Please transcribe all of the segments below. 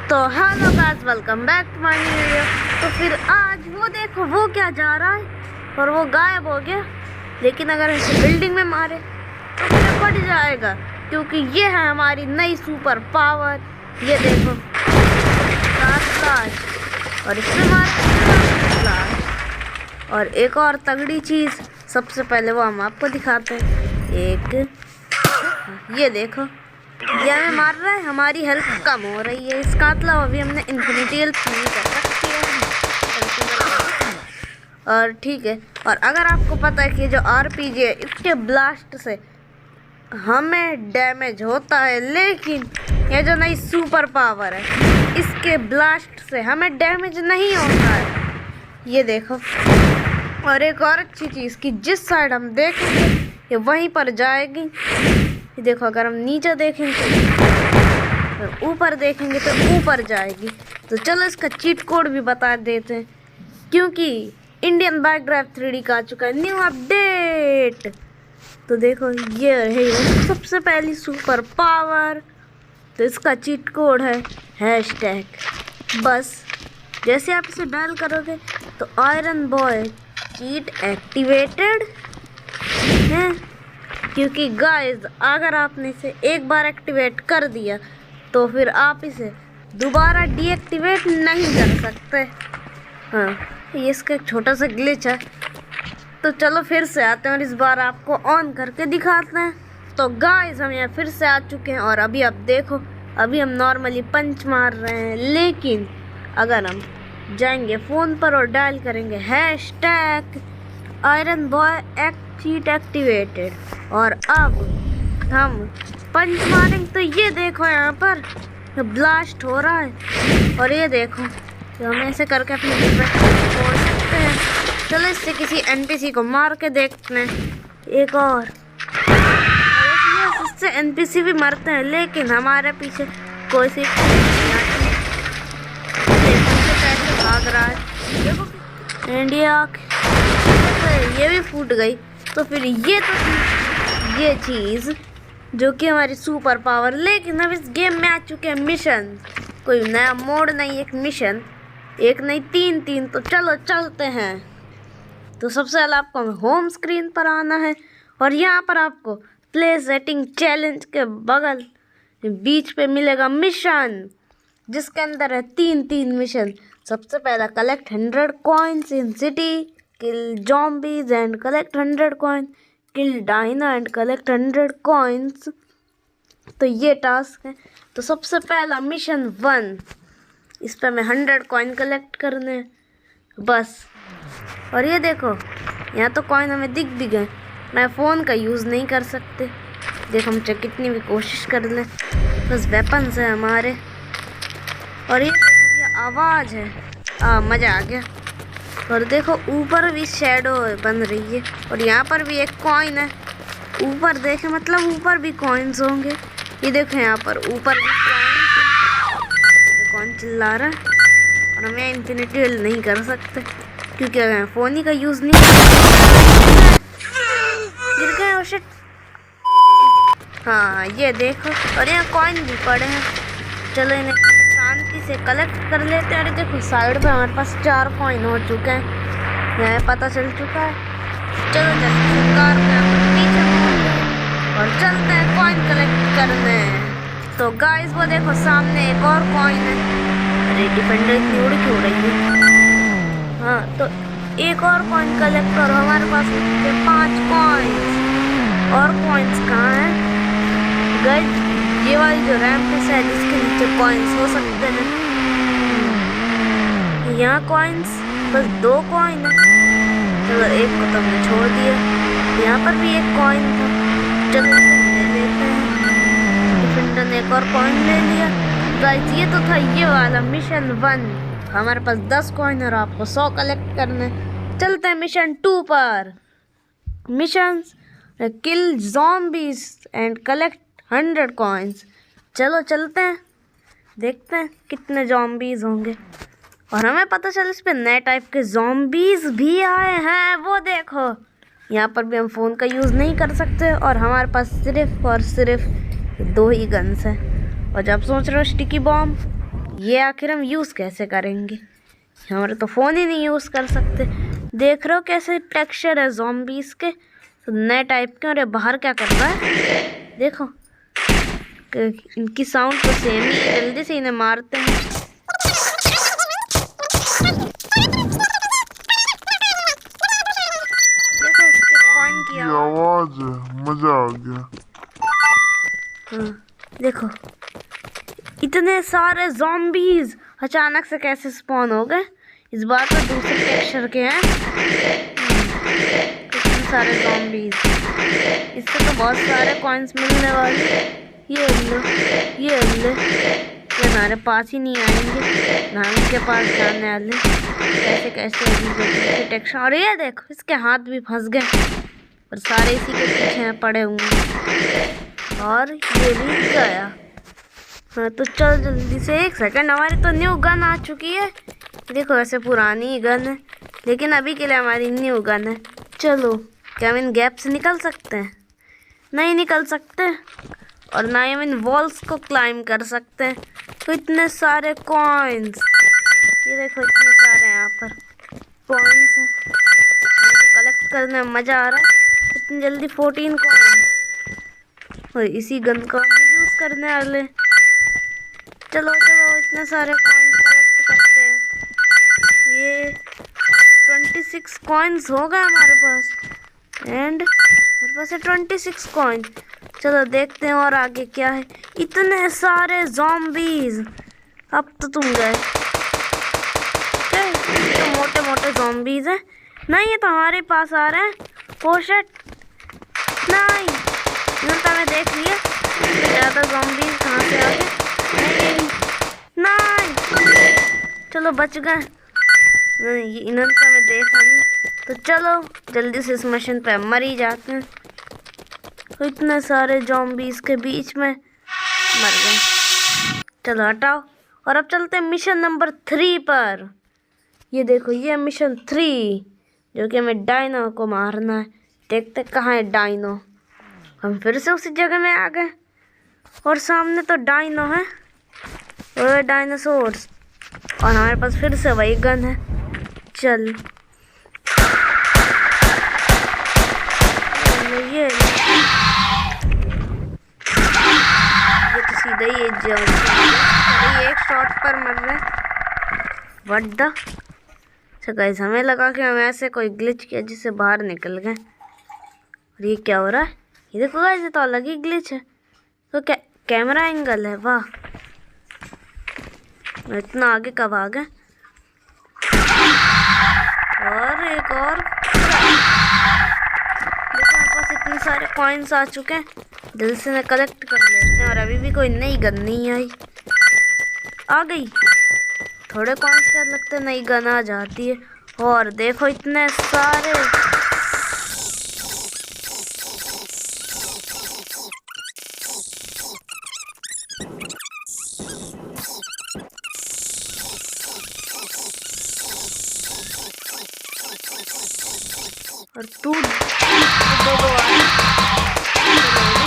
तो hello guys, welcome back to my new video. तो फिर आज वो देखो वो क्या जा रहा है और वो गायब हो गया। लेकिन अगर इसे बिल्डिंग में मारे तो फिर फट जाएगा, क्योंकि ये है हमारी नई सुपर पावर। ये देखो फ्लैश, और इसमें मारे फ्लैश। और एक और तगड़ी चीज़, सबसे पहले वो हम आपको दिखाते हैं। ये देखो, ये हमें मार रहा है, हमारी हेल्थ कम हो रही है। इसका मतलब अभी हमने इन्फिनिटी हेल्थ नहीं कर सकती है। और ठीक है, और अगर आपको पता है कि जो आरपीजी है इसके ब्लास्ट से हमें डैमेज होता है, लेकिन ये जो नई सुपर पावर है इसके ब्लास्ट से हमें डैमेज नहीं होता है। ये देखो, और एक और अच्छी चीज़ कि जिस साइड हम देखेंगे ये वहीं पर जाएगी। ये देखो, अगर हम नीचे देखेंगे तो ऊपर देखेंगे तो ऊपर जाएगी। तो चलो इसका चीट कोड भी बता देते हैं, क्योंकि इंडियन बाइक ड्राइव 3D का आ चुका है न्यू अपडेट। तो देखो, ये है सबसे पहली सुपर पावर। तो इसका चीट कोड है हैशटैग। बस जैसे आप इसे डायल करोगे तो आयरन बॉय चीट एक्टिवेटेड है। क्योंकि गाइस, अगर आपने इसे एक बार एक्टिवेट कर दिया तो फिर आप इसे दोबारा डीएक्टिवेट नहीं कर सकते। हाँ, ये इसका एक छोटा सा ग्लिच है। तो चलो फिर से आते हैं और इस बार आपको ऑन करके दिखाते हैं। तो गाइस, हम यहाँ फिर से आ चुके हैं और अभी आप देखो, अभी हम नॉर्मली पंच मार रहे हैं, लेकिन अगर हम जाएंगे फ़ोन पर और डायल करेंगे hashtag iron boy cheat activated, और अब हम पंच मारेंगे तो ये देखो यहाँ पर ब्लास्ट हो रहा है। और ये देखो, तो हम ऐसे करके अपनी छोड़ सकते हैं। चलो इससे किसी एनपीसी को मार के देखते हैं। एक और इससे एनपीसी भी मरते हैं, लेकिन हमारे पीछे कोई सी कैसे भाग रहा है। देखो इंडिया, ये भी फूट गई। तो फिर ये चीज़ जो कि हमारी सुपर पावर, लेकिन अब इस गेम में आ चुके हैं मिशन। कोई नया मोड नहीं, एक मिशन, एक नहीं तीन। तो चलो चलते हैं। तो सबसे पहले आपको होम स्क्रीन पर आना है और यहाँ पर आपको प्ले सेटिंग चैलेंज के बगल बीच पे मिलेगा मिशन, जिसके अंदर है तीन मिशन। सबसे पहला collect 100 coins in city, kill zombies and collect 100 coins, kill Dino and collect 100 coins। तो ये टास्क है। तो सबसे पहला मिशन 1, इस पर हमें 100 कॉइन कलेक्ट करने बस। और ये देखो, यहाँ तो कॉइन हमें दिख भी गए। मैं फ़ोन का यूज़ नहीं कर सकते। देखो, हम चाहे कितनी भी कोशिश कर लें, बस वेपन्स है हमारे। और ये देखो क्या आवाज़ है, मज़ा आ गया। और देखो ऊपर भी शैडो बन रही है, और यहाँ पर भी एक कॉइन है। ऊपर देखे मतलब ऊपर भी कॉइन्स होंगे। ये देखो यहाँ पर ऊपर भी कॉइन चिल्ला रहा है। और हमें इन्फिनिटी हेल्थ नहीं कर सकते, क्योंकि अगर फ़ोन ही का यूज़ नहीं गिर गए। शिट, हाँ ये देखो, और यहाँ कॉइन भी पड़े हैं। चलो इन्हें शांति से कलेक्ट कर लेते हैं। अरे देखो, साइड पे हमारे पास 4 कॉइन हो चुके हैं, यहाँ पता चल चुका है। चलो जल्दी से कार में पीछे और चलते हैं कॉइन कलेक्ट करने। तो गाइस, वो देखो सामने एक और कॉइन है। अरे डिफेंडर इतनी उड़ क्यों रही है। हाँ, तो एक और कॉइन कलेक्ट करो। हमारे पास 5 कॉइन्स। और कॉइन्स कहाँ हैं गाइस? ये वाली जो रैंप है जिसके नीचे कॉइन्स हो सकते हैं, यहाँ कॉइन्स बस 2 कॉइन है। चलो एक को तो हमने छोड़ दिया। यहाँ पर भी एक कॉइन था, चलो ले लेते हैं। डिफेंडर ने एक और कॉइन ले लिया। गाइस, ये तो था ये वाला मिशन 1। हमारे पास 10 कॉइन और आपको 100 कलेक्ट करने। चलते हैं मिशन 2 पर। Mission kill zombies and collect 100 coins. चलो चलते हैं, देखते हैं कितने zombies होंगे। और हमें पता चला इस पे नए टाइप के zombies भी आए हैं। वो देखो, यहाँ पर भी हम फ़ोन का यूज़ नहीं कर सकते, और हमारे पास सिर्फ और सिर्फ 2 ही गन्स हैं। और जब सोच रहे हो स्टिकी बॉम्ब, ये आखिर हम यूज़ कैसे करेंगे? हमारे तो फ़ोन ही नहीं यूज़ कर सकते। देख रहे हो कैसे टेक्सचर है ज़ॉम्बीज़ के, तो नए टाइप के। और ये बाहर क्या कर रहा है देखो, इनकी साउंड तो सेम ही है। जल्दी से इन्हें मारते हैं। देखो उसके कॉइन की आवाज है, मजा आ गया। हाँ देखो, इतने सारे ज़ॉम्बीज़ अचानक से कैसे स्पॉन हो गए। इस बार तो दूसरे टेक्सचर के हैं। इतने सारे ज़ॉम्बीज़, इससे तो बहुत सारे कॉइन्स मिलने वाले। ये लो, ये लो, ये हमारे पास ही नहीं आएंगे ना, इनके पास जाने वाले। कैसे कैसे अजीब टेक्सचर। और ये देखो इसके हाथ भी फंस गए और सारे इसी के पीछे पड़े हुए हैं। और ये भी गया। हाँ तो चल जल्दी से। 1 सेकंड, हमारी तो न्यू गन आ चुकी है। देखो वैसे पुरानी गन है, लेकिन अभी के लिए हमारी न्यू गन है। चलो, क्या हम इन गैप से निकल सकते हैं? नहीं निकल सकते। और ना ही हम इन वॉल्स को क्लाइम कर सकते हैं। तो इतने सारे कॉइन्स, ये देखो इतने सारे यहाँ पर कॉइन्स हैं। कलेक्ट करने में मज़ा आ रहा है। इतनी जल्दी 14 कॉइन्स, और इसी गन को हम यूज़ करने वाले। चलो चलो, इतने सारे कॉइन्स कलेक्ट करते हैं। ये 26 कॉइन्स हो गए हमारे पास। एंड मेरे पास है 26 कॉइन। चलो देखते हैं और आगे क्या है। इतने सारे ज़ॉम्बीज़, अब तो तुम गए। तो मोटे मोटे ज़ॉम्बीज़ हैं। नहीं, ये तो हमारे पास आ रहे हैं। ओ शिट, नहीं, इन्होंने तो हमें देख लिया। ज़्यादा ज़ॉम्बीज़ कहाँ से आ गए? नहीं, चलो बच गए। नहीं, इन्होंने तो हमें देखा नहीं। तो चलो जल्दी से इस मशीन पे मर ही जाते हैं। तो इतने सारे ज़ॉम्बीज़ के बीच में मर गए। चलो हटाओ। और अब चलते हैं मिशन नंबर 3 पर। ये देखो, ये मिशन 3, जो कि हमें डायनो को मारना है। देखते कहाँ है डायनो। हम फिर से उसी जगह में आ गए और सामने तो डायनो है और डायनासोर्स, और हमारे पास फिर से वही गन है। चल ये तो सीधा ही एक शॉट पर मर रहा है। What the. तो गाइस, हमें लगा कि हम ऐसे कोई ग्लिच किया जिससे बाहर निकल गए। और ये क्या हो रहा है? ये देखो गाइस, ये तो अलग ही ग्लिच है। तो क्या कैमरा एंगल है? वाह, इतना आगे कब आ गए? और एक और। देखो हमारे पास इतने सारे कॉइन्स आ चुके हैं। जल्दी से कलेक्ट कर लेते हैं। और अभी भी कोई नई गन नहीं आई। आ गई। थोड़े कॉइन्स क्या लगते हैं, नई गन आ जाती है। और देखो इतने सारे। और तू दो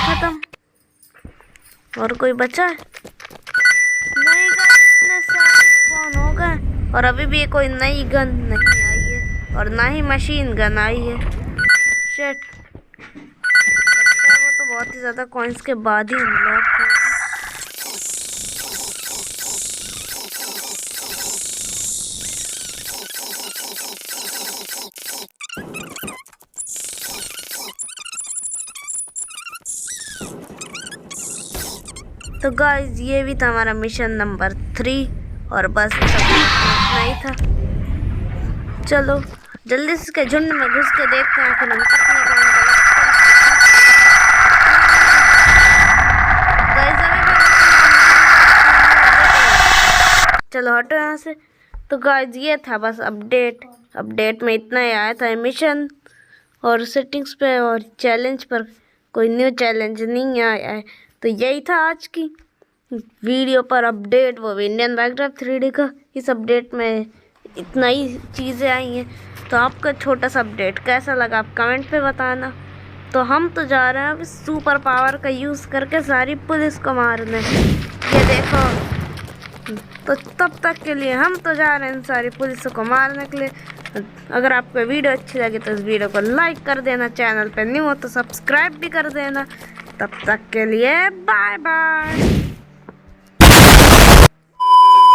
खत्म। और कोई बचा है? नहीं गाइस, इतने सारे स्पॉन हो गए और अभी भी कोई नई गन नहीं आई है और ना ही मशीन गन आई है। शिट, लगता है वो तो बहुत ही ज़्यादा कॉइन्स के बाद ही अनलॉक होगा। तो गाइस, ये भी था हमारा मिशन नंबर 3 और बस इतना ही था। चलो जल्दी से इसके झुंड में घुस के देखते हैं कि हम कितने कॉइन कलेक्ट। चलो हटो यहाँ से। तो गाइस, ये था बस अपडेट में इतना ही आया था। मिशन और सेटिंग्स पे और चैलेंज पर कोई न्यू चैलेंज नहीं आया है। तो यही था आज की वीडियो पर अपडेट, वो भी इंडियन माइनक्राफ्ट 3D का। इस अपडेट में इतना ही चीज़ें आई हैं। तो आपका छोटा सा अपडेट कैसा लगा आप कमेंट पे बताना। तो हम तो जा रहे हैं अब सुपर पावर का यूज़ करके सारी पुलिस को मारने। ये देखो, तो तब तक के लिए हम तो जा रहे हैं इन सारी पुलिसों को मारने के लिए। अगर आपको वीडियो अच्छी लगी तो इस वीडियो को लाइक कर देना, चैनल पे न्यू हो तो सब्सक्राइब भी कर देना। तब तक के लिए बाय बाय।